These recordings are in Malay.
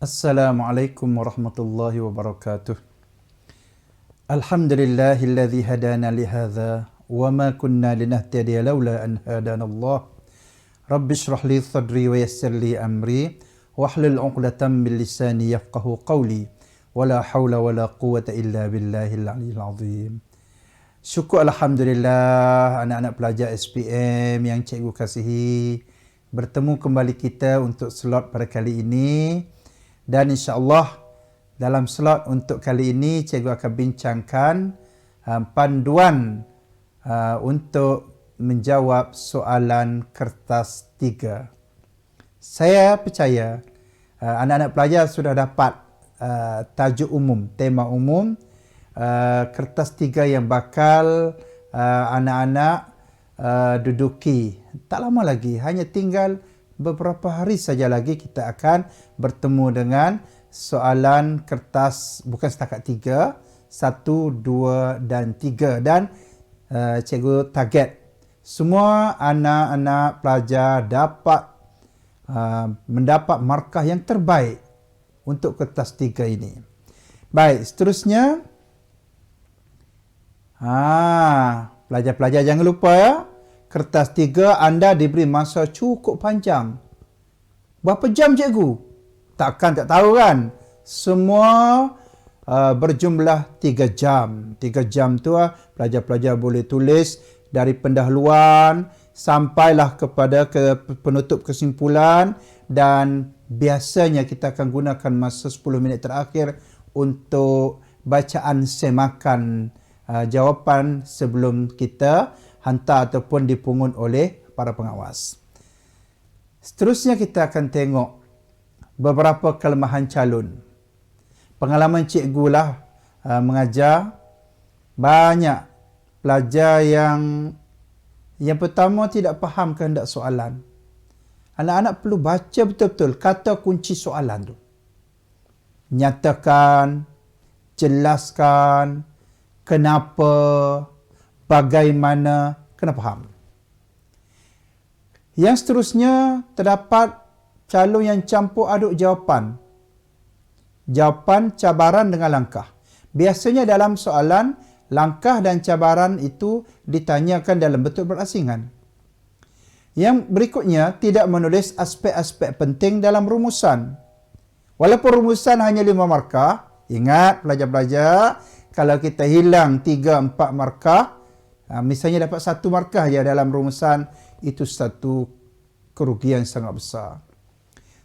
Assalamualaikum warahmatullahi wabarakatuh. Alhamdulillahilladzi hadana lihadza wa ma kunna linahtadiya laula an hadanallah. Rabbi shrah li sadri wa yassir li amri wahlul 'uqdatam min lisani yafqahu qawli. Wala haula wala quwwata illa billahil aliyyil azim. Syukur alhamdulillah anak-anak pelajar SPM yang cikgu kasihi, bertemu kembali kita untuk slot pada kali ini. Dan insya-Allah dalam slot untuk kali ini cikgu akan bincangkan panduan untuk menjawab soalan kertas 3. Saya percaya anak-anak pelajar sudah dapat tajuk umum, tema umum kertas 3 yang bakal anak-anak duduki. Tak lama lagi, hanya tinggal beberapa hari saja lagi kita akan bertemu dengan soalan kertas bukan setakat 3, 1, 2 dan 3. Dan cikgu target semua anak-anak pelajar dapat mendapat markah yang terbaik untuk kertas 3 ini. Baik, seterusnya pelajar-pelajar jangan lupa ya, kertas 3 anda diberi masa cukup panjang. Berapa jam cikgu? Takkan tak tahu kan? Semua berjumlah 3 jam. 3 jam tu pelajar-pelajar boleh tulis dari pendahuluan sampailah kepada penutup kesimpulan, dan biasanya kita akan gunakan masa 10 minit terakhir untuk bacaan semakan jawapan sebelum kita hantar ataupun dipungut oleh para pengawas. Seterusnya kita akan tengok beberapa kelemahan calon. Pengalaman cikgu lah mengajar, banyak pelajar yang pertama tidak faham kehendak soalan. Anak-anak perlu baca betul-betul kata kunci soalan tu. Nyatakan, jelaskan, kenapa, bagaimana, kena faham. Yang seterusnya, terdapat calon yang campur aduk jawapan. Jawapan, cabaran dengan langkah. Biasanya dalam soalan, langkah dan cabaran itu ditanyakan dalam bentuk berasingan. Yang berikutnya, tidak menulis aspek-aspek penting dalam rumusan. Walaupun rumusan hanya 5 markah, ingat pelajar-pelajar, kalau kita hilang 3-4 markah, misalnya dapat 1 markah je dalam rumusan, itu satu kerugian sangat besar.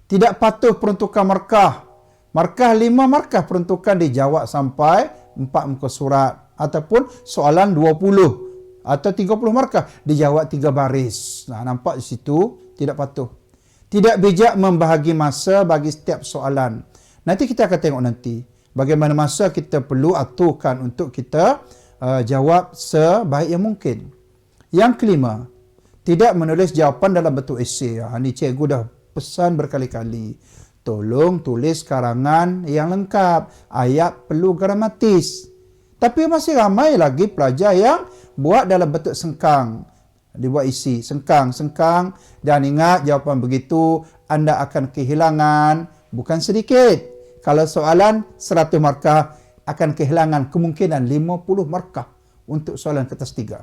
Tidak patuh peruntukan markah. Markah 5 markah peruntukan dijawab sampai 4 muka surat. Ataupun soalan 20 atau 30 markah dijawab 3 baris. Nampak di situ tidak patuh. Tidak bijak membahagi masa bagi setiap soalan. Nanti kita akan tengok nanti bagaimana masa kita perlu aturkan untuk kita jawab sebaik yang mungkin. Yang kelima, tidak menulis jawapan dalam bentuk esei. Ini cikgu dah pesan berkali-kali. Tolong tulis karangan yang lengkap. Ayat perlu gramatis. Tapi masih ramai lagi pelajar yang buat dalam bentuk sengkang. Dibuat isi sengkang. Dan ingat, jawapan begitu anda akan kehilangan bukan sedikit. Kalau soalan 100 markah, akan kehilangan kemungkinan 50 markah untuk soalan kertas 3.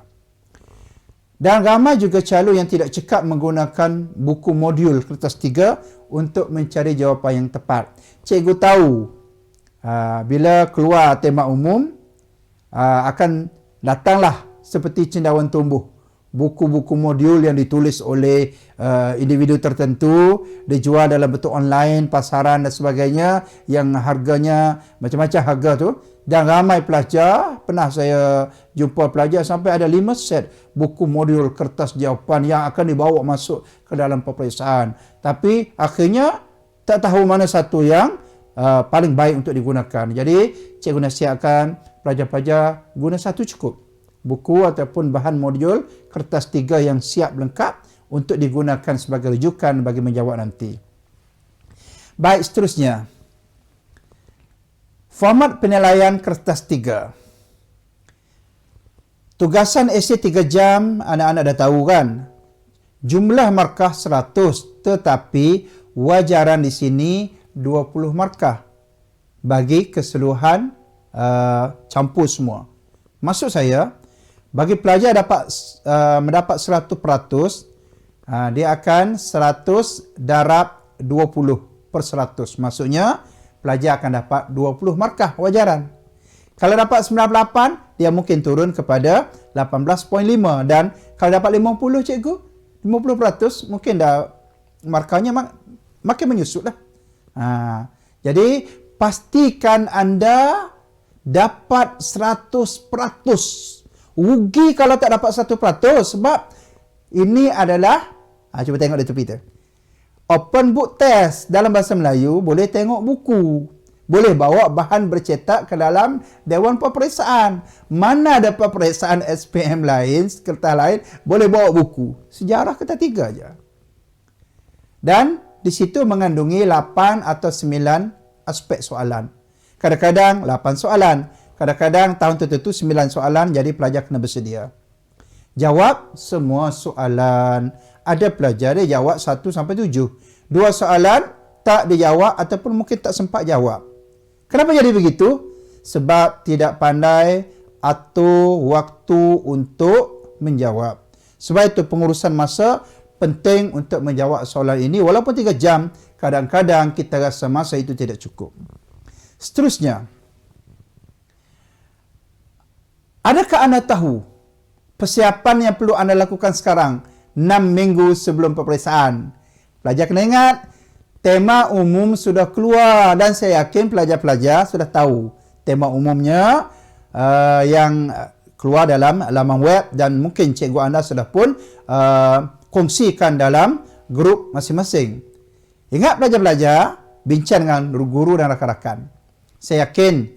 Dan ramai juga calon yang tidak cekap menggunakan buku modul kertas 3 untuk mencari jawapan yang tepat. Cikgu tahu bila keluar tema umum, akan datanglah seperti cendawan tumbuh. Buku-buku modul yang ditulis oleh individu tertentu dijual dalam bentuk online, pasaran dan sebagainya, yang harganya macam-macam harga tu. Dan ramai pelajar, pernah saya jumpa pelajar sampai ada 5 set buku modul kertas jawapan yang akan dibawa masuk ke dalam peperiksaan. Tapi akhirnya tak tahu mana satu yang paling baik untuk digunakan. Jadi cikgu nasihatkan pelajar-pelajar guna satu cukup. Buku ataupun bahan modul kertas 3 yang siap lengkap untuk digunakan sebagai rujukan bagi menjawab nanti. Baik, seterusnya. Format penilaian kertas 3. Tugasan esei 3 jam, anak-anak dah tahu kan? Jumlah markah 100, tetapi wajaran di sini 20 markah bagi keseluruhan campur semua. Maksud saya, bagi pelajar mendapat 100%, dia akan 100 darab 20/100. Maksudnya, pelajar akan dapat 20 markah wajaran. Kalau dapat 98, dia mungkin turun kepada 18.5. Dan kalau dapat 50, cikgu, 50%, mungkin dah markahnya makin menyusut lah. Jadi, pastikan anda dapat 100%. Rugi kalau tak dapat 100%. Sebab ini adalah, cuba tengok di tepi tu. Open book test dalam bahasa Melayu, boleh tengok buku. Boleh bawa bahan bercetak ke dalam Dewan Peperiksaan. Mana ada peperiksaan SPM lain, kertas lain, boleh bawa buku. Sejarah kertas 3 aja. Dan di situ mengandungi 8 atau 9 aspek soalan. Kadang-kadang 8 soalan. Kadang-kadang tahun tertentu 9 soalan, jadi pelajar kena bersedia. Jawab semua soalan. Ada pelajar dia jawab 1 sampai 7. 2 soalan tak dijawab ataupun mungkin tak sempat jawab. Kenapa jadi begitu? Sebab tidak pandai atur waktu untuk menjawab. Sebab itu pengurusan masa penting untuk menjawab soalan ini. Walaupun 3 jam, kadang-kadang kita rasa masa itu tidak cukup. Seterusnya, adakah anda tahu persiapan yang perlu anda lakukan sekarang 6 minggu sebelum peperiksaan? Pelajar kena ingat, tema umum sudah keluar dan saya yakin pelajar-pelajar sudah tahu tema umumnya yang keluar dalam laman web dan mungkin cikgu anda sudah pun kongsikan dalam grup masing-masing. Ingat pelajar-pelajar, bincang dengan guru dan rakan-rakan. Saya yakin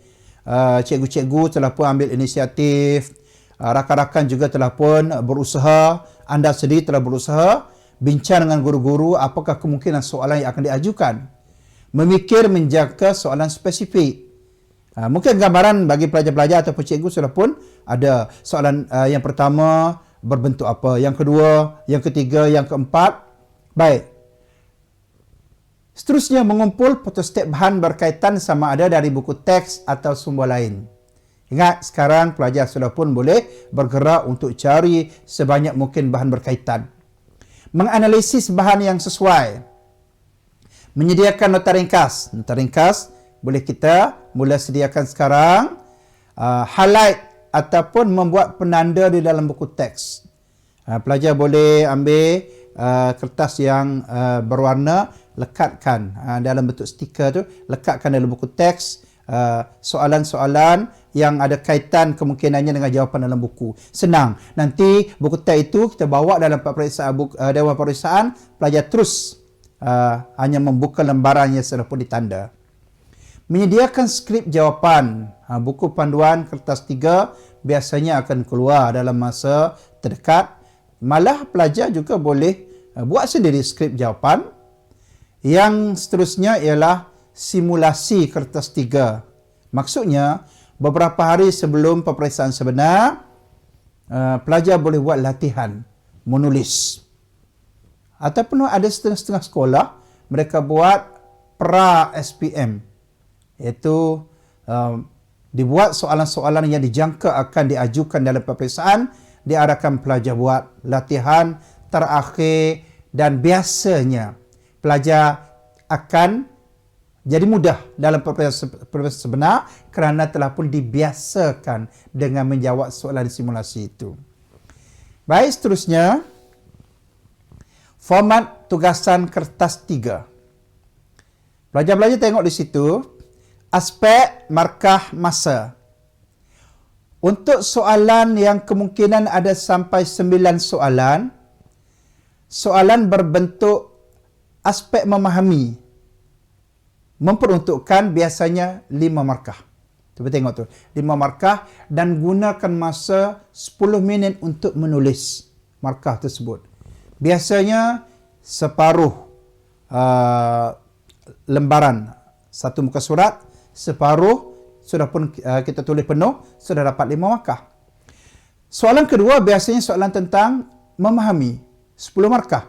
cikgu-cikgu telah pun ambil inisiatif, rakan-rakan juga telah pun berusaha, anda sendiri telah berusaha, bincang dengan guru-guru apakah kemungkinan soalan yang akan diajukan. Memikir menjaga soalan spesifik. Mungkin gambaran bagi pelajar-pelajar ataupun cikgu sudah pun ada soalan yang pertama berbentuk apa, yang kedua, yang ketiga, yang keempat. Baik. Seterusnya mengumpul fotostat bahan berkaitan sama ada dari buku teks atau sumber lain. Ingat, sekarang pelajar sudah pun boleh bergerak untuk cari sebanyak mungkin bahan berkaitan. Menganalisis bahan yang sesuai. Menyediakan nota ringkas. Nota ringkas boleh kita mula sediakan sekarang. Highlight ataupun membuat penanda di dalam buku teks. Pelajar boleh ambil kertas yang berwarna, lekatkan dalam bentuk stiker tu, lekatkan dalam buku teks soalan-soalan yang ada kaitan kemungkinannya dengan jawapan dalam buku. Senang. Nanti buku teks itu kita bawa dalam peperiksaan Dewan Peperiksaan, pelajar terus hanya membuka lembaran yang sudah pun ditanda. Menyediakan skrip jawapan. Buku panduan kertas 3 biasanya akan keluar dalam masa terdekat. Malah pelajar juga boleh buat sendiri skrip jawapan. Yang seterusnya ialah simulasi kertas 3. Maksudnya, beberapa hari sebelum peperiksaan sebenar, pelajar boleh buat latihan menulis. Ataupun ada setengah-setengah sekolah, mereka buat pra-SPM. Iaitu dibuat soalan-soalan yang dijangka akan diajukan dalam peperiksaan, diarahkan pelajar buat latihan terakhir dan biasanya pelajar akan jadi mudah dalam peperiksaan sebenar kerana telah pun dibiasakan dengan menjawab soalan simulasi itu. Baik, seterusnya format tugasan kertas 3. Pelajar-pelajar tengok di situ aspek markah masa. Untuk soalan yang kemungkinan ada sampai 9 soalan, soalan berbentuk aspek memahami memperuntukkan biasanya 5 markah. Cuba tengok tu. 5 markah dan gunakan masa 10 minit untuk menulis markah tersebut. Biasanya separuh lembaran satu muka surat, separuh sudah pun kita tulis penuh, sudah dapat 5 markah. Soalan kedua biasanya soalan tentang memahami, 10 markah.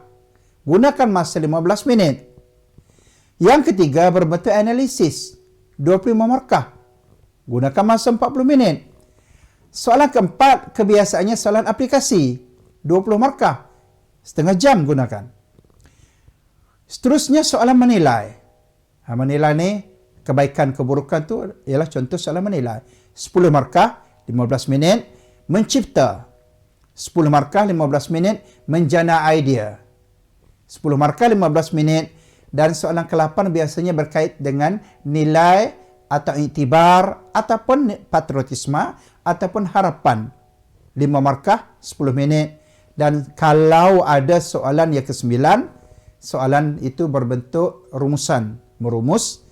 Gunakan masa 15 minit. Yang ketiga berbentuk analisis, 25 markah. Gunakan masa 40 minit. Soalan keempat, kebiasaannya soalan aplikasi, 20 markah. Setengah jam gunakan. Seterusnya soalan menilai. Menilai ni, kebaikan keburukan tu ialah contoh soalan menilai. 10 markah, 15 minit. Mencipta, 10 markah, 15 minit. Menjana idea, 10 markah, 15 minit. Dan soalan ke-8 biasanya berkait dengan nilai atau iktibar ataupun patriotisme ataupun harapan. 5 markah, 10 minit. Dan kalau ada soalan yang ke-9, soalan itu berbentuk rumusan. Merumus,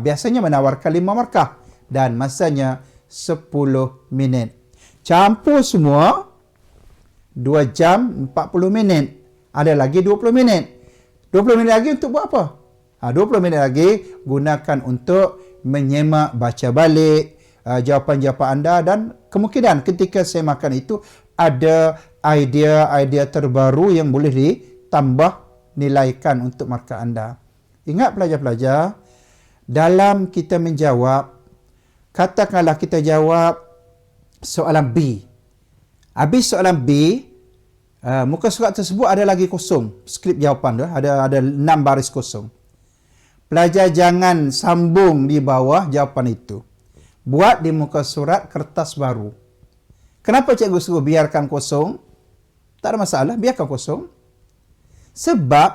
biasanya menawarkan 5 markah. Dan masanya 10 minit. Campur semua, 2 jam 40 minit. Ada lagi 20 minit. 20 minit lagi untuk buat apa? 20 minit lagi gunakan untuk menyemak, baca balik jawapan-jawapan anda, dan kemungkinan ketika saya makan itu ada idea-idea terbaru yang boleh ditambah nilaikan untuk markah anda. Ingat pelajar-pelajar, dalam kita menjawab, katakanlah kita jawab soalan B. Habis soalan B, muka surat tersebut ada lagi kosong. Skrip jawapan tu ada 6 baris kosong. Pelajar jangan sambung di bawah jawapan itu. Buat di muka surat kertas baru. Kenapa cikgu suruh biarkan kosong? Tak ada masalah, biarkan kosong. Sebab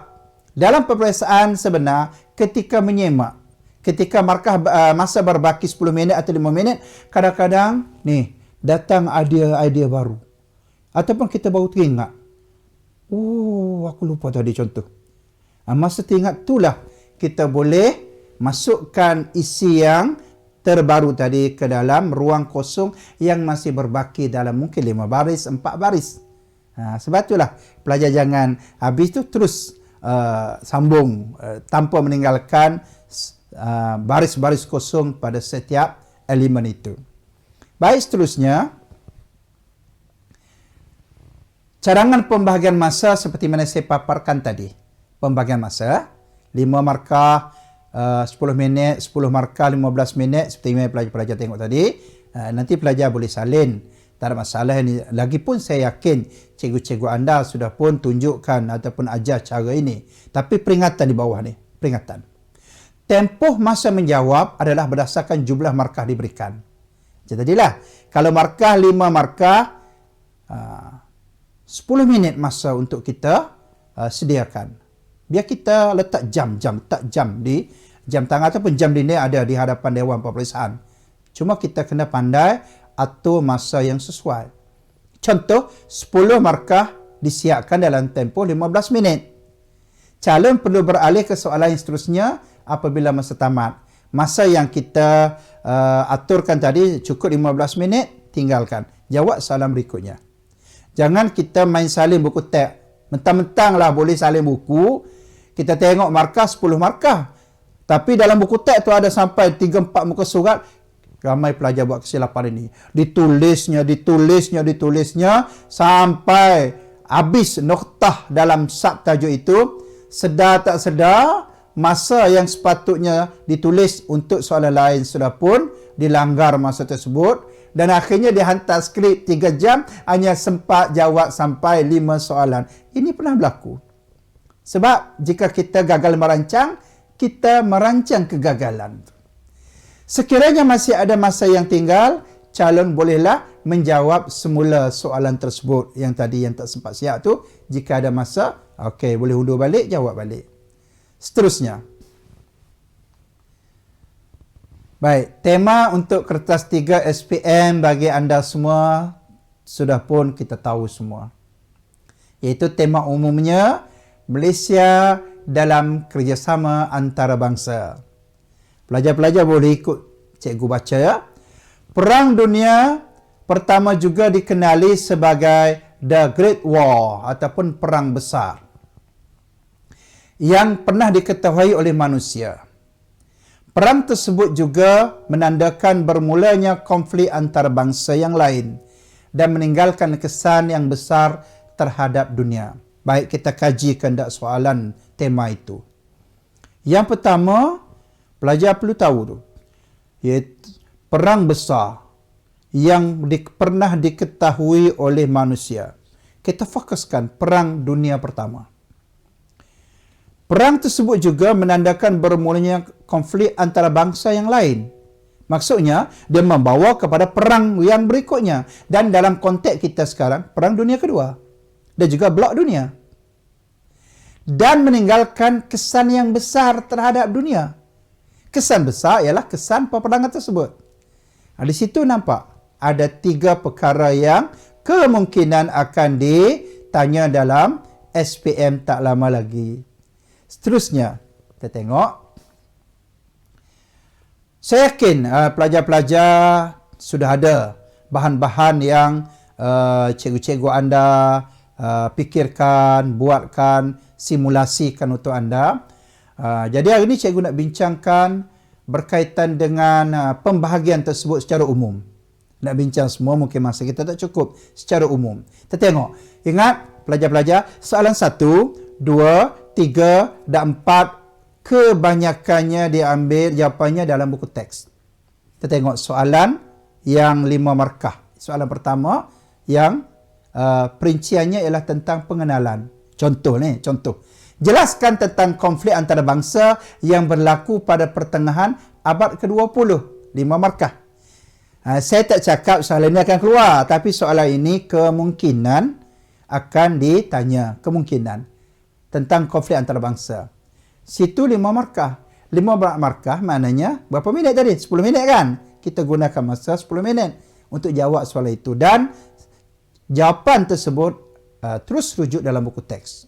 dalam peperiksaan sebenar, ketika menyemak, ketika markah masa berbaki 10 minit atau 5 minit, kadang-kadang ni datang idea baru. Ataupun kita baru teringat. Oh, aku lupa tadi contoh. Masa teringat itulah kita boleh masukkan isi yang terbaru tadi ke dalam ruang kosong yang masih berbaki dalam mungkin 5 baris, 4 baris. Sebab itulah pelajar jangan habis tu terus sambung tanpa meninggalkan baris-baris kosong pada setiap elemen itu. Baik, seterusnya, cadangan pembahagian masa seperti mana saya paparkan tadi. Pembahagian masa, 5 markah, 10 minit, 10 markah, 15 minit, seperti mana pelajar-pelajar tengok tadi. Nanti pelajar boleh salin. Tak ada masalah ini. Lagipun saya yakin cikgu-cikgu anda sudah pun tunjukkan ataupun ajar cara ini. Tapi peringatan di bawah ni. Peringatan. Tempoh masa menjawab adalah berdasarkan jumlah markah diberikan. Jadilah, kalau markah 5 markah, 10 minit masa untuk kita sediakan. Biar kita letak jam di jam tangan ataupun jam dinding ada di hadapan Dewan Peperiksaan. Cuma kita kena pandai atur masa yang sesuai. Contoh, 10 markah disiapkan dalam tempoh 15 minit. Calon perlu beralih ke soalan yang seterusnya apabila masa tamat. Masa yang kita aturkan tadi cukup 15 minit, tinggalkan. Jawab soalan berikutnya. Jangan kita main salin buku teks. Mentang-mentang lah boleh salin buku, kita tengok markah 10 markah. Tapi dalam buku teks tu ada sampai 3-4 muka surat. Ramai pelajar buat kesilapan ini. Ditulisnya sampai habis noktah dalam sub tajuk itu. Sedar tak sedar, masa yang sepatutnya ditulis untuk soalan lain sudah pun dilanggar masa tersebut. Dan akhirnya dihantar skrip 3 jam, hanya sempat jawab sampai 5 soalan. Ini pernah berlaku. Sebab jika kita gagal merancang, kita merancang kegagalan. Sekiranya masih ada masa yang tinggal, calon bolehlah menjawab semula soalan tersebut yang tadi yang tak sempat siap tu. Jika ada masa, okey, boleh undur balik, jawab balik. Seterusnya. Baik, tema untuk kertas 3 SPM bagi anda semua sudah pun kita tahu semua. Iaitu tema umumnya Malaysia dalam kerjasama antarabangsa. Pelajar-pelajar boleh ikut cikgu baca ya. Perang Dunia Pertama juga dikenali sebagai The Great War ataupun Perang Besar yang pernah diketahui oleh manusia. Perang tersebut juga menandakan bermulanya konflik antarabangsa yang lain dan meninggalkan kesan yang besar terhadap dunia. Baik, kita kaji kehendak soalan tema itu. Yang pertama, pelajar perlu tahu tu, iaitu perang besar yang pernah diketahui oleh manusia. Kita fokuskan Perang Dunia Pertama. Perang tersebut juga menandakan bermulanya konflik antara bangsa yang lain. Maksudnya, dia membawa kepada perang yang berikutnya. Dan dalam konteks kita sekarang, Perang Dunia Kedua. Dan juga Blok Dunia. Dan meninggalkan kesan yang besar terhadap dunia. Kesan besar ialah kesan peperangan tersebut. Di situ nampak ada 3 perkara yang kemungkinan akan ditanya dalam SPM tak lama lagi. Seterusnya, kita tengok. Saya yakin pelajar-pelajar sudah ada bahan-bahan yang cikgu-cikgu anda fikirkan, buatkan, simulasikan untuk anda. Jadi hari ini cikgu nak bincangkan berkaitan dengan pembahagian tersebut secara umum. Nak bincang semua mungkin masa kita tak cukup secara umum. Kita tengok. Ingat pelajar-pelajar, soalan 1, 2, 3 dan 4 kebanyakannya diambil jawapannya dalam buku teks. Kita tengok soalan yang 5 markah. Soalan pertama yang perinciannya ialah tentang pengenalan. Contoh. Jelaskan tentang konflik antara bangsa yang berlaku pada pertengahan abad ke-20. 5 markah. Saya tak cakap soalan ini akan keluar, tapi soalan ini kemungkinan akan ditanya. Kemungkinan tentang konflik antara bangsa. Situ 5 markah. 5 markah maknanya berapa minit tadi? 10 minit kan? Kita gunakan masa 10 minit untuk jawab soalan itu. Dan jawapan tersebut terus rujuk dalam buku teks.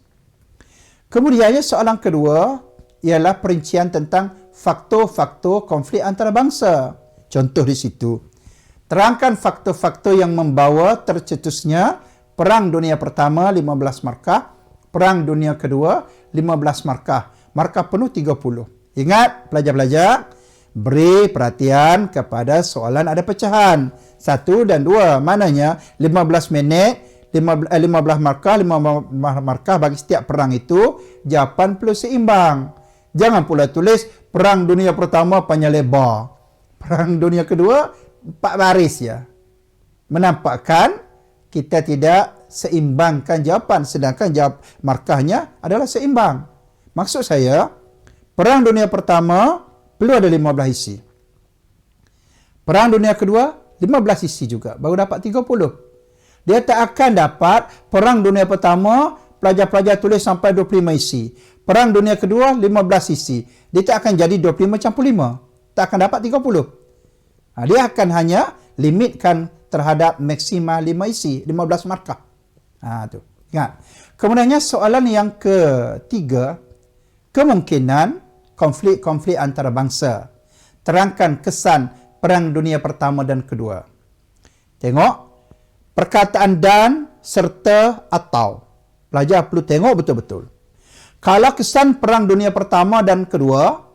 Kemudiannya soalan kedua ialah perincian tentang faktor-faktor konflik antara bangsa. Contoh di situ. Terangkan faktor-faktor yang membawa tercetusnya Perang Dunia Pertama 15 markah, Perang Dunia Kedua 15 markah. Markah penuh 30. Ingat pelajar-pelajar, beri perhatian kepada soalan ada pecahan. 1 dan 2. Maknanya 15 minit, 15 markah, 15 markah bagi setiap perang itu, jawapan perlu seimbang. Jangan pula tulis Perang Dunia Pertama panjang lebar. Perang Dunia Kedua 4 baris ya. Menampakkan kita tidak seimbangkan jawapan, sedangkan jawab markahnya adalah seimbang. Maksud saya, Perang Dunia Pertama perlu ada 15 isi. Perang Dunia Kedua 15 isi juga, baru dapat 30. Dia tak akan dapat Perang Dunia Pertama pelajar-pelajar tulis sampai 25 isi. Perang Dunia Kedua 15 isi. Dia tak akan jadi 25 campur 5. Tak akan dapat 30. Dia akan hanya limitkan terhadap maksimal 5 isi, 15 markah. Tu. Ingat. Kemudiannya soalan yang ketiga, kemungkinan konflik-konflik antara bangsa. Terangkan kesan Perang Dunia Pertama dan Kedua. Tengok. Perkataan dan serta atau. Pelajar perlu tengok betul-betul. Kalau kesan Perang Dunia Pertama dan Kedua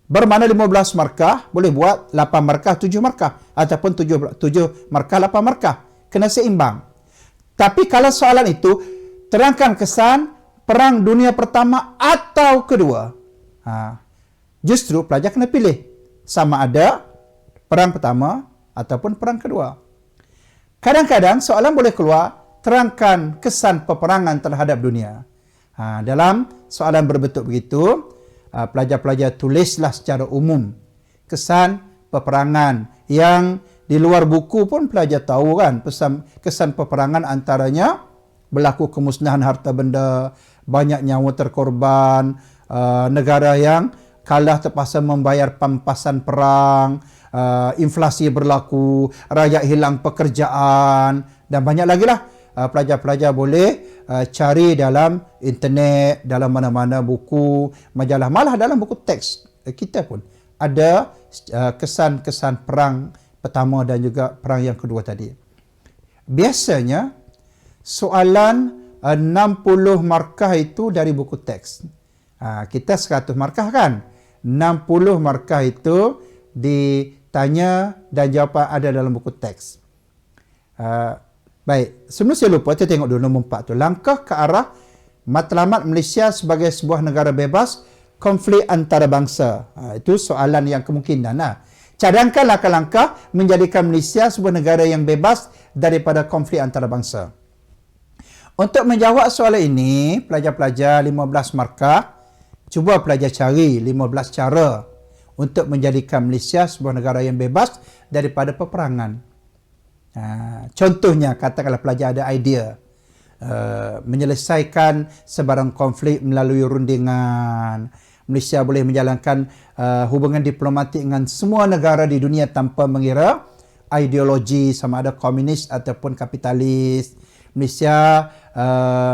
bermakna 15 markah, boleh buat 8 markah, 7 markah. Ataupun 7 markah, 8 markah. Kena seimbang. Tapi kalau soalan itu, terangkan kesan Perang Dunia Pertama atau Kedua. Justru pelajar kena pilih. Sama ada Perang Pertama ataupun Perang Kedua. Kadang-kadang soalan boleh keluar, terangkan kesan peperangan terhadap dunia. Dalam soalan berbentuk begitu, pelajar-pelajar tulislah secara umum kesan peperangan yang di luar buku pun pelajar tahu kan, kesan peperangan antaranya berlaku kemusnahan harta benda, banyak nyawa terkorban, negara yang kalah terpaksa membayar pampasan perang, inflasi berlaku, rakyat hilang pekerjaan dan banyak lagi lah. Pelajar-pelajar boleh cari dalam internet, dalam mana-mana buku, majalah, malah dalam buku teks kita pun ada kesan-kesan perang pertama dan juga perang yang kedua tadi. Biasanya soalan 60 markah itu dari buku teks. Kita 100 markah kan? 60 markah itu ditanya dan jawapan ada dalam buku teks. Baik, sebelum saya lupa, kita tengok dulu nombor 4 tu. Langkah ke arah matlamat Malaysia sebagai sebuah negara bebas konflik antarabangsa. Itu soalan yang kemungkinan. Cadangkan langkah-langkah menjadikan Malaysia sebuah negara yang bebas daripada konflik antarabangsa. Untuk menjawab soalan ini, pelajar-pelajar 15 markah, cuba pelajar cari 15 cara untuk menjadikan Malaysia sebuah negara yang bebas daripada peperangan. Contohnya, katakanlah pelajar ada idea menyelesaikan sebarang konflik melalui rundingan. Malaysia boleh menjalankan hubungan diplomatik dengan semua negara di dunia tanpa mengira ideologi sama ada komunis ataupun kapitalis. Malaysia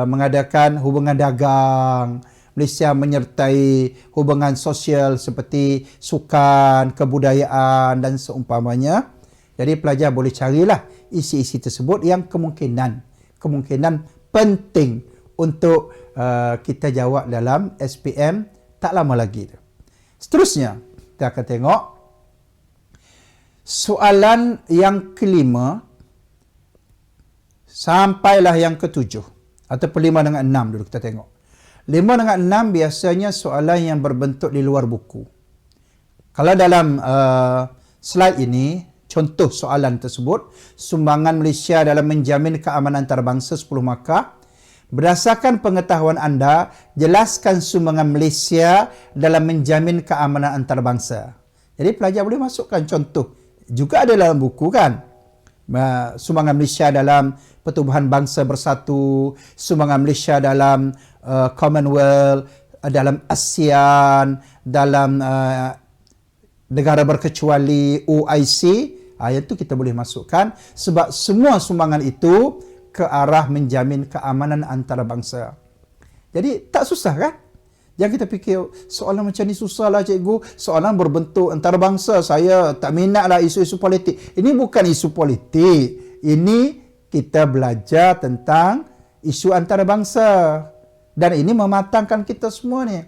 mengadakan hubungan dagang. Malaysia menyertai hubungan sosial seperti sukan, kebudayaan dan seumpamanya. Jadi pelajar boleh carilah isi-isi tersebut yang kemungkinan penting untuk kita jawab dalam SPM tak lama lagi. Seterusnya, kita akan tengok soalan yang kelima sampailah yang ketujuh. Ataupun 5 dengan 6 dulu kita tengok. 5 dengan 6 biasanya soalan yang berbentuk di luar buku. Kalau dalam slide ini, contoh soalan tersebut, sumbangan Malaysia dalam menjamin keamanan antarabangsa 10 markah. Berdasarkan pengetahuan anda, jelaskan sumbangan Malaysia dalam menjamin keamanan antarabangsa. Jadi pelajar boleh masukkan contoh. Juga ada dalam buku kan. Sumbangan Malaysia dalam pertubuhan bangsa bersatu, sumbangan Malaysia dalam Commonwealth, dalam ASEAN, dalam negara berkecuali OIC. Yang itu kita boleh masukkan sebab semua sumbangan itu ke arah menjamin keamanan antarabangsa. Jadi tak susah kan? Jangan kita fikir soalan macam ni susahlah cikgu, soalan berbentuk antarabangsa, saya tak minatlah isu-isu politik. Ini bukan isu politik. Ini kita belajar tentang isu antarabangsa. Dan ini mematangkan kita semua ni.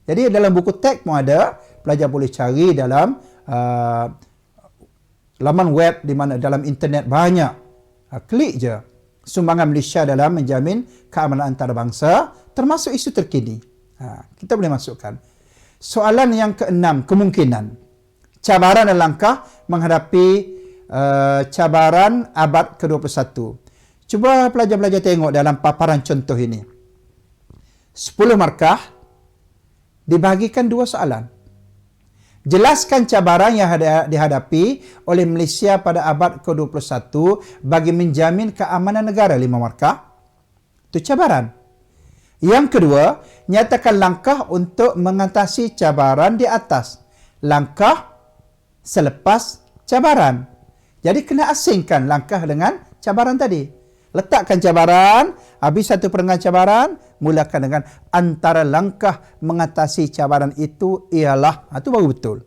Jadi dalam buku teks pun ada, pelajar boleh cari dalam laman web di mana dalam internet banyak. Klik je. Sumbangan Malaysia dalam menjamin keamanan antarabangsa termasuk isu terkini. Kita boleh masukkan. Soalan yang keenam, kemungkinan. Cabaran dan langkah menghadapi cabaran abad ke-21. Cuba pelajar-pelajar tengok dalam paparan contoh ini. 10 markah dibahagikan 2 soalan. Jelaskan cabaran yang dihadapi oleh Malaysia pada abad ke-21 bagi menjamin keamanan negara, 5 markah. Itu cabaran. Yang kedua, nyatakan langkah untuk mengatasi cabaran di atas. Langkah selepas cabaran. Jadi kena asingkan langkah dengan cabaran tadi. Letakkan cabaran, habis satu perenggan cabaran, mulakan dengan antara langkah mengatasi cabaran itu ialah. Itu baru betul.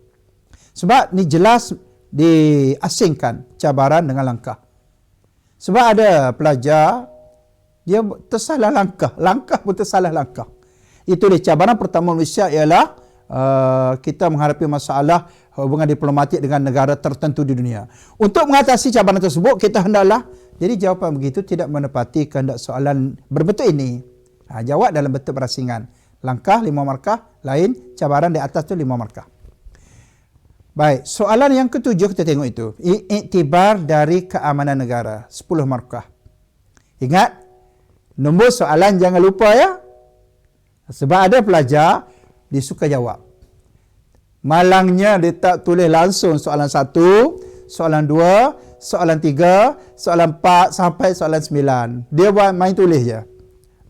Sebab ni jelas diasingkan cabaran dengan langkah. Sebab ada pelajar, dia tersalah langkah. Langkah pun tersalah langkah. Itu dia cabaran pertama Malaysia ialah kita menghadapi masalah hubungan diplomatik dengan negara tertentu di dunia. Untuk mengatasi cabaran tersebut, kita hendaklah. Jadi jawapan begitu tidak menepati kehendak soalan berbentuk ini. Jawab dalam bentuk berasingan. Langkah 5 markah, lain cabaran di atas tu 5 markah. Baik, soalan yang ketujuh kita tengok itu. Iktibar dari keamanan negara, 10 markah. Ingat, nombor soalan jangan lupa ya. Sebab ada pelajar, dia suka jawab. Malangnya dia tak tulis langsung soalan 1, soalan 2, soalan 3, soalan 4 sampai soalan 9. Dia buat main tulis je.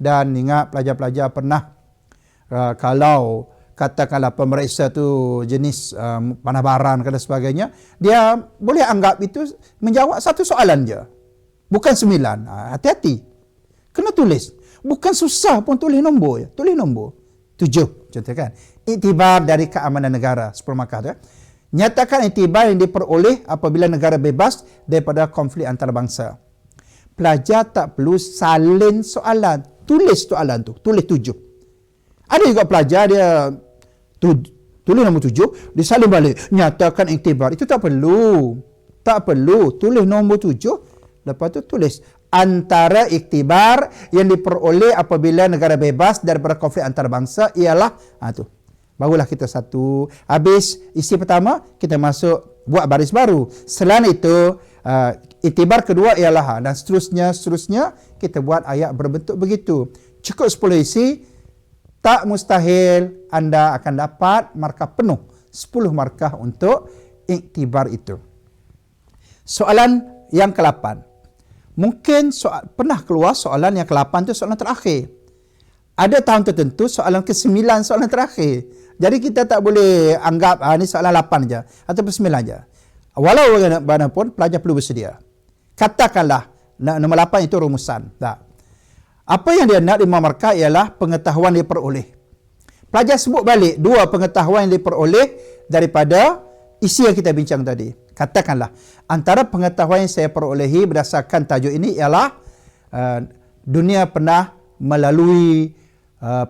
Dan ingat pelajar-pelajar pernah kalau katakanlah pemeriksa tu jenis panah baran dan sebagainya, dia boleh anggap itu menjawab satu soalan je. Bukan 9. Hati-hati. Kena tulis. Bukan susah pun tulis nombor je. Tulis nombor. 7 contoh kan. Iktibar dari keamanan negara, 10 markah tu. Nyatakan iktibar yang diperoleh apabila negara bebas daripada konflik antarabangsa. Pelajar tak perlu salin soalan. Tulis soalan tu. Tulis 7. Ada juga pelajar dia tulis nombor 7, dia salin balik. Nyatakan iktibar. Itu tak perlu. Tak perlu. Tulis nombor 7. Lepas tu tulis antara iktibar yang diperoleh apabila negara bebas daripada konflik antarabangsa ialah tu. Barulah kita satu. Habis isi pertama, kita masuk buat baris baru. Selain itu, iktibar kedua ialah dan seterusnya kita buat ayat berbentuk begitu. Cukup 10 isi, tak mustahil anda akan dapat markah penuh. 10 markah untuk iktibar itu. Soalan yang ke-8. Mungkin pernah keluar soalan yang ke-8 itu soalan terakhir. Ada tahun tertentu soalan ke-9 soalan terakhir. Jadi kita tak boleh anggap ini soalan 8 je ataupun 9 je. Walau bagaimanapun pelajar perlu bersedia. Katakanlah nombor 8 itu rumusan. Tak. Apa yang dia nak 5 markah ialah pengetahuan dia peroleh. Pelajar sebut balik 2 pengetahuan yang diperoleh daripada isi yang kita bincang tadi. Katakanlah antara pengetahuan yang saya perolehi berdasarkan tajuk ini ialah dunia pernah melalui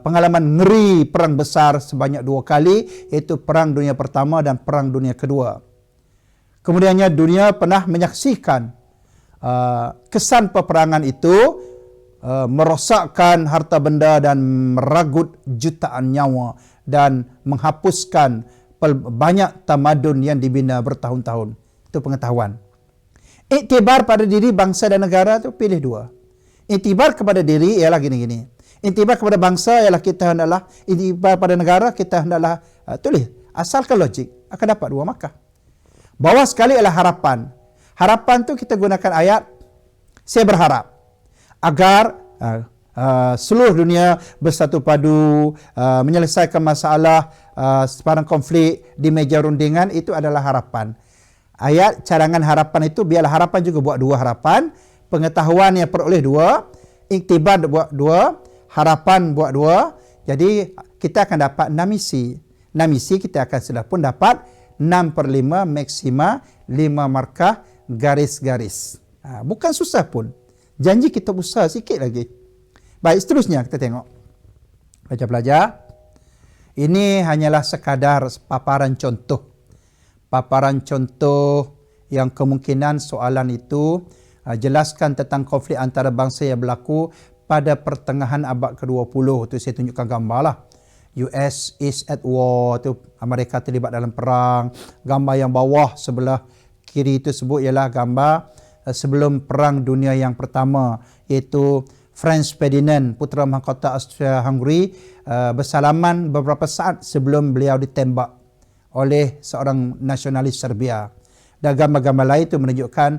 pengalaman ngeri perang besar sebanyak 2 kali, iaitu Perang Dunia Pertama dan Perang Dunia Kedua. Kemudiannya dunia pernah menyaksikan kesan peperangan itu merosakkan harta benda dan meragut jutaan nyawa dan menghapuskan banyak tamadun yang dibina bertahun-tahun. Itu pengetahuan. Iktibar pada diri bangsa dan negara itu pilih 2. Iktibar kepada diri ialah gini-gini. Iktibar kepada bangsa ialah kita hendaklah, iktibar pada negara kita hendaklah tulis. Asalkan logik akan dapat 2 markah. Bawah sekali ialah harapan. Harapan tu kita gunakan ayat saya berharap agar seluruh dunia bersatu padu, menyelesaikan masalah sebarang konflik di meja rundingan. Itu adalah harapan. Ayat cadangan harapan itu biarlah harapan juga buat 2 harapan. Pengetahuan yang peroleh 2, iktibar buat 2, harapan buat 2. Jadi kita akan dapat 6 isi. 6 isi kita akan sudah pun dapat 6/5 maksima 5 markah garis-garis. Bukan susah pun. Janji kita usaha sikit lagi. Baik, seterusnya kita tengok. Pelajar-pelajar, ini hanyalah sekadar paparan contoh. Paparan contoh yang kemungkinan soalan itu jelaskan tentang konflik antara bangsa yang berlaku pada pertengahan abad ke-20. Itu saya tunjukkan gambar lah. US is at war, tu Amerika terlibat dalam perang. Gambar yang bawah sebelah kiri itu sebut ialah gambar sebelum Perang Dunia yang Pertama, iaitu Franz Ferdinand, putera mahkota Austria-Hungary, bersalaman beberapa saat sebelum beliau ditembak oleh seorang nasionalis Serbia. Dan gambar-gambar lain itu menunjukkan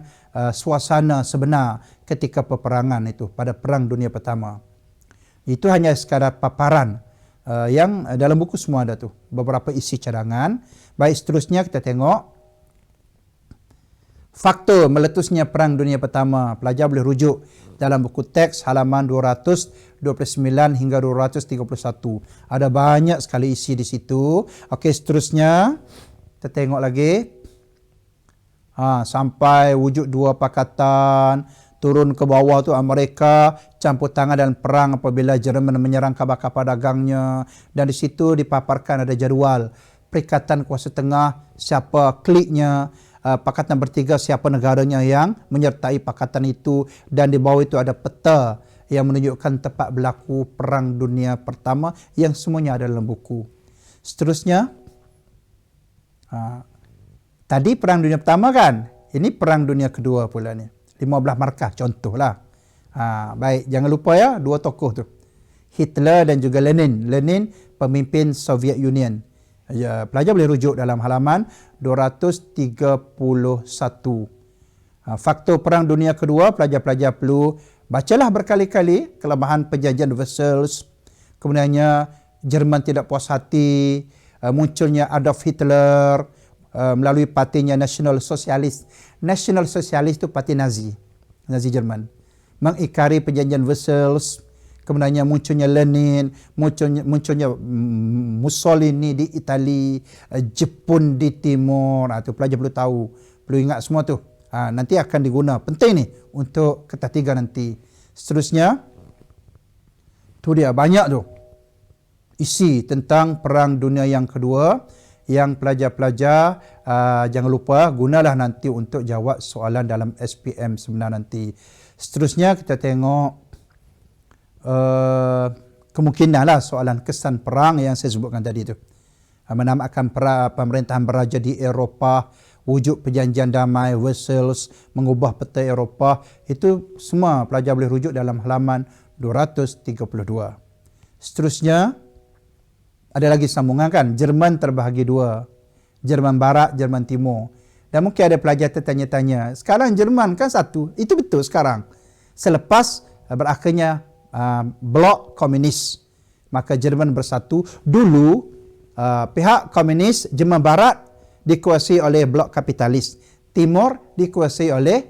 suasana sebenar ketika peperangan itu pada Perang Dunia Pertama. Itu hanya sekadar paparan yang dalam buku semua ada tu, beberapa isi cadangan. Baik, seterusnya kita tengok faktor meletusnya Perang Dunia Pertama. Pelajar boleh rujuk dalam buku teks halaman 229 hingga 231. Ada banyak sekali isi di situ. Okey, seterusnya kita tengok lagi. Sampai wujud 2 pakatan, turun ke bawah tu Amerika campur tangan dalam perang apabila Jerman menyerang kapal-kapal dagangnya, dan di situ dipaparkan ada jadual Perikatan Kuasa Tengah, siapa kliknya, Pakatan Bertiga siapa negaranya yang menyertai pakatan itu, dan di bawah itu ada peta yang menunjukkan tempat berlaku Perang Dunia Pertama yang semuanya ada dalam buku. Seterusnya, tadi Perang Dunia Pertama kan, ini Perang Dunia Kedua pula ni. 15 markah contohlah. Baik, jangan lupa ya 2 tokoh tu, Hitler dan juga Lenin. Lenin pemimpin Soviet Union. Pelajar boleh rujuk dalam halaman 231. Faktor Perang Dunia Kedua, pelajar-pelajar perlu bacalah berkali-kali kelemahan perjanjian Versailles. Kemudiannya Jerman tidak puas hati, munculnya Adolf Hitler melalui partinya National Socialist. National Socialist itu parti Nazi, Nazi Jerman, mengikari perjanjian Versailles. Kemudiannya munculnya Lenin, munculnya Mussolini di Itali, Jepun di Timur. Itu pelajar perlu tahu, perlu ingat semua tu. Nanti akan diguna, penting ni untuk kelas 3 nanti. Seterusnya, tu dia banyak tu isi tentang Perang Dunia yang Kedua yang pelajar-pelajar jangan lupa gunalah nanti untuk jawab soalan dalam SPM sebenar nanti. Seterusnya kita tengok kemungkinan lah soalan kesan perang yang saya sebutkan tadi tu. menamatkan pemerintahan beraja di Eropah, wujud perjanjian damai, Versailles, mengubah peta Eropah, itu semua pelajar boleh rujuk dalam halaman 232. Seterusnya, ada lagi sambungan kan, Jerman terbahagi dua, Jerman Barat, Jerman Timur. Dan mungkin ada pelajar tertanya-tanya, sekarang Jerman kan satu, itu betul sekarang. Selepas berakhirnya blok komunis, maka Jerman bersatu. Dulu pihak komunis Jerman Barat dikuasai oleh blok kapitalis, Timur dikuasai oleh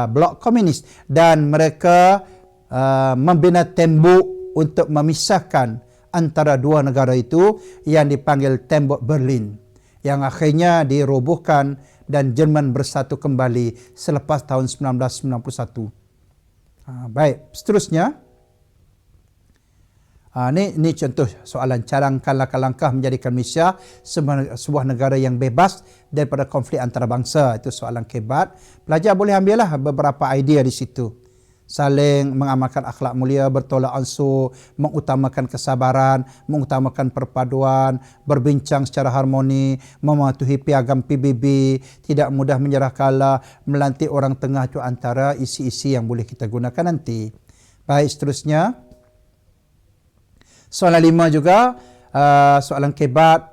blok komunis, dan mereka membina tembok untuk memisahkan antara dua negara itu yang dipanggil tembok Berlin, yang akhirnya dirobohkan dan Jerman bersatu kembali selepas tahun 1991. Baik, seterusnya. Ini contoh soalan, cadangkan langkah-langkah menjadikan Malaysia sebuah negara yang bebas daripada konflik antarabangsa. Itu soalan kebat. Pelajar boleh ambillah beberapa idea di situ. Saling mengamalkan akhlak mulia, bertolak ansur, mengutamakan kesabaran, mengutamakan perpaduan, berbincang secara harmoni, mematuhi piagam PBB, tidak mudah menyerah kalah, melantik orang tengah, itu antara isi-isi yang boleh kita gunakan nanti. Baik, seterusnya. Soalan 5 juga, soalan kebat,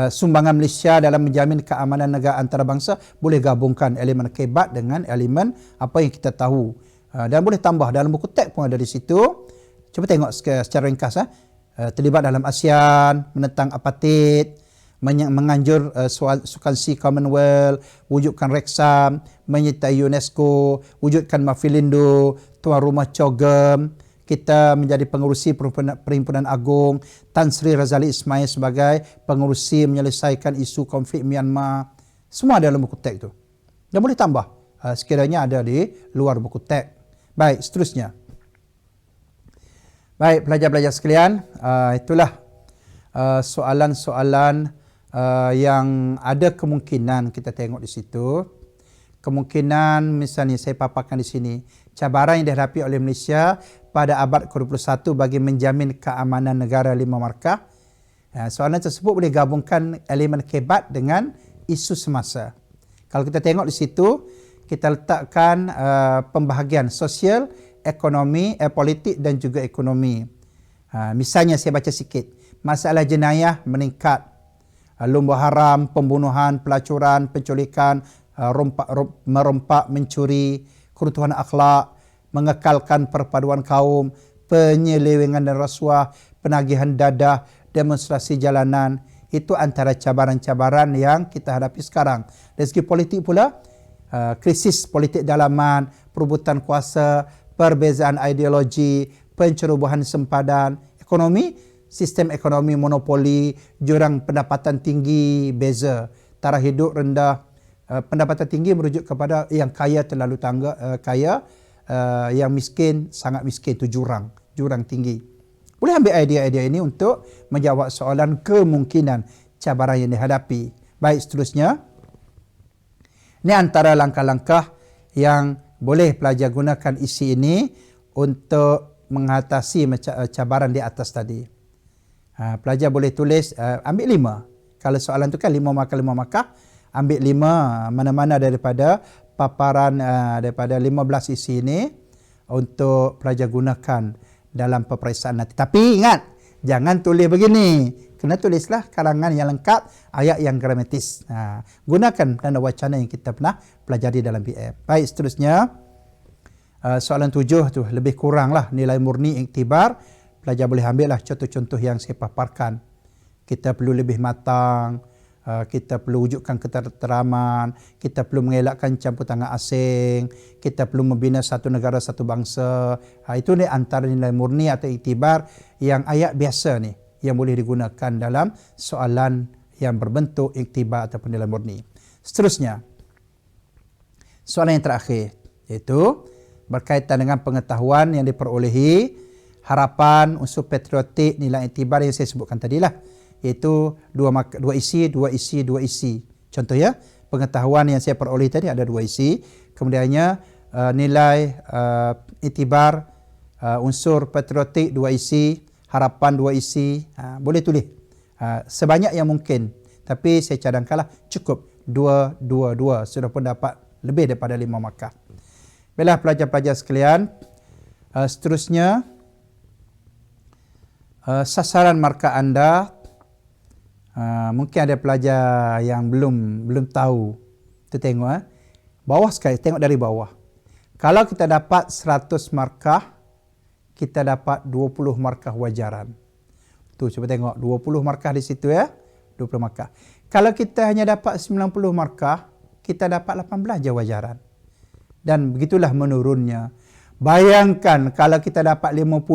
sumbangan Malaysia dalam menjamin keamanan negara antarabangsa, boleh gabungkan elemen kebat dengan elemen apa yang kita tahu. Dan boleh tambah, dalam buku teks pun ada di situ. Cuba tengok secara ringkas. Terlibat dalam ASEAN, menentang apartheid, menganjur sukansi Commonwealth, wujudkan Reksam, menyertai UNESCO, wujudkan Mafilindo, tuan rumah COGEM, kita menjadi pengerusi Perhimpunan Agung, Tan Sri Razali Ismail sebagai pengerusi menyelesaikan isu konflik Myanmar. Semua dalam buku teks itu. Dan boleh tambah sekiranya ada di luar buku teks. Baik, seterusnya. Baik, pelajar-pelajar sekalian, itulah soalan-soalan yang ada kemungkinan kita tengok di situ. Kemungkinan misalnya saya paparkan di sini, cabaran yang dihadapi oleh Malaysia pada abad ke-21 bagi menjamin keamanan negara 5 markah. Soalan tersebut boleh gabungkan elemen kebat dengan isu semasa. Kalau kita tengok di situ, kita letakkan pembahagian sosial, ekonomi, politik dan juga ekonomi. Misalnya saya baca sikit. Masalah jenayah meningkat. Lumba haram, pembunuhan, pelacuran, penculikan, merompak, mencuri, keruntuhan akhlak, mengekalkan perpaduan kaum, penyelewengan dan rasuah, penagihan dadah, demonstrasi jalanan. Itu antara cabaran-cabaran yang kita hadapi sekarang. Dari segi politik pula, krisis politik dalaman, perebutan kuasa, perbezaan ideologi, pencerobohan sempadan, ekonomi, sistem ekonomi monopoli, jurang pendapatan tinggi, beza, taraf hidup rendah. Pendapatan tinggi merujuk kepada yang kaya terlalu kaya, yang miskin sangat miskin, itu jurang tinggi. Boleh ambil idea-idea ini untuk menjawab soalan kemungkinan cabaran yang dihadapi. Baik, seterusnya. Ini antara langkah-langkah yang boleh pelajar gunakan isi ini untuk mengatasi cabaran di atas tadi. Pelajar boleh tulis, ambil 5. Kalau soalan tu kan 5 markah, ambil 5 mana-mana daripada paparan daripada 15 isi ini untuk pelajar gunakan dalam peperiksaan nanti. Tapi ingat, jangan tulis begini. Kena tulislah karangan yang lengkap, ayat yang gramatis. Gunakan tanda wacana yang kita pernah pelajari dalam BF. Baik, seterusnya. Soalan 7 tu lebih kuranglah nilai murni iktibar. Pelajar boleh ambillah contoh-contoh yang saya paparkan. Kita perlu lebih matang, kita perlu wujudkan ketenteraman, kita perlu mengelakkan campur tangan asing, kita perlu membina satu negara, satu bangsa. Itu ni antara nilai murni atau iktibar yang ayat biasa ni, yang boleh digunakan dalam soalan yang berbentuk iktibar ataupun nilai murni. Seterusnya, soalan yang terakhir, iaitu berkaitan dengan pengetahuan yang diperolehi, harapan, unsur patriotik, nilai iktibar yang saya sebutkan tadilah, iaitu dua isi. Contoh ya, pengetahuan yang saya peroleh tadi ada 2 isi, kemudiannya nilai iktibar, unsur patriotik 2 isi, harapan 2 isi. Boleh tulis sebanyak yang mungkin. Tapi saya cadangkanlah cukup 2 sudah pun dapat lebih daripada 5 markah. Baiklah pelajar-pelajar sekalian, seterusnya sasaran markah anda. Mungkin ada pelajar yang belum tahu. Kita tengok bawah sekali, tengok dari bawah. Kalau kita dapat 100 markah, kita dapat 20 markah wajaran. Tu cuba tengok 20 markah di situ ya. 20 markah. Kalau kita hanya dapat 90 markah, kita dapat 18 je wajaran. Dan begitulah menurunnya. Bayangkan kalau kita dapat 50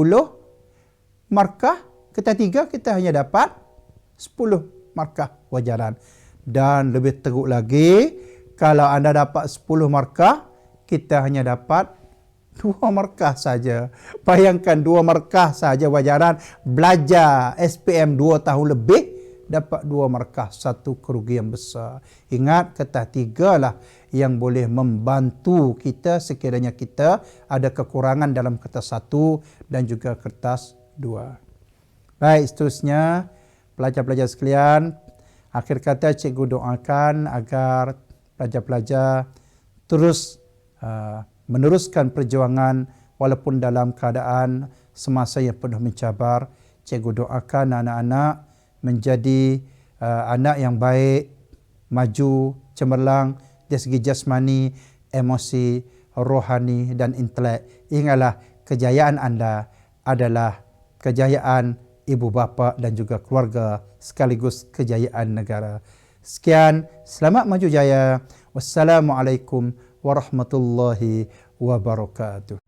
markah, ketiga kita hanya dapat 10 markah wajaran. Dan lebih teruk lagi, kalau anda dapat 10 markah, kita hanya dapat 2 markah saja. Bayangkan 2 markah saja wajaran, belajar SPM 2 tahun lebih, dapat 2 markah, satu kerugian besar. Ingat, kertas 3 lah yang boleh membantu kita sekiranya kita ada kekurangan dalam kertas 1 dan juga kertas 2. Baik, seterusnya pelajar-pelajar sekalian, akhir kata cikgu doakan agar pelajar-pelajar terus meneruskan perjuangan walaupun dalam keadaan semasa yang penuh mencabar. Cikgu doakan anak-anak menjadi anak yang baik, maju, cemerlang dari segi jasmani, emosi, rohani dan intelek. Ingatlah, kejayaan anda adalah kejayaan ibu bapa dan juga keluarga sekaligus kejayaan negara. Sekian, selamat maju jaya. Wassalamualaikum warahmatullahi wabarakatuh.